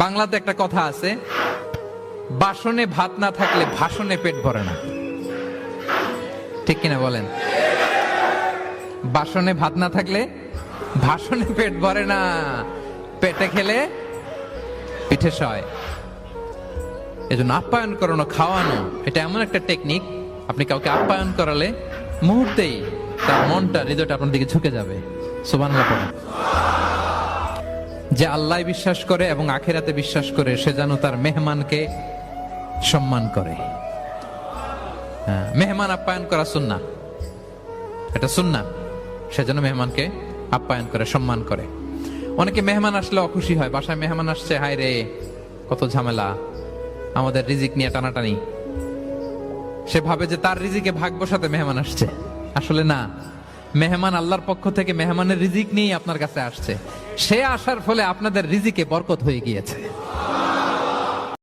বাংলাতে একটা কথা আছে, বাসনে ভাত না থাকলে ভাষণে পেট ভরে না। ঠিক কিনা বলেন? বাসনে ভাত না থাকলে ভাষণে পেট ভরে না, পেটে খেলে পিঠে সয়। এজন্য আপ্যায়ন করানো, খাওয়ানো, এটা এমন একটা টেকনিক, আপনি কাউকে আপ্যায়ন করালে মুহূর্তেই তার মনটা, হৃদয়টা আপনার দিকে ঝুঁকে যাবে। সুবহানাল্লাহ পড়েন। যে আল্লাহ বিশ্বাস করে এবং আখিরাতে বিশ্বাস করে, সে যেন তার মেহমানকে সম্মান করে। মেহমান আপ্যায়ন করা সুন্নাহ, এটা সুন্নাহ। সে যেন মেহমানকে আপ্যায়ন করে, সম্মান করে। অনেকে মেহমান আসলে অখুশি হয়, বাসায় মেহমান আসছে, হায় রে কত ঝামেলা, আমাদের রিজিক নিয়ে টানাটানি। সে ভাবে যে তার রিজিকে ভাগ বসাতে মেহমান আসছে। আসলে না, মেহমান আল্লাহর পক্ষ থেকে মেহমানের রিজিক নিয়েই আপনার কাছে আসছে। সে আসার ফলে আপনাদের রিজিকে বরকত হয়ে গিয়েছে।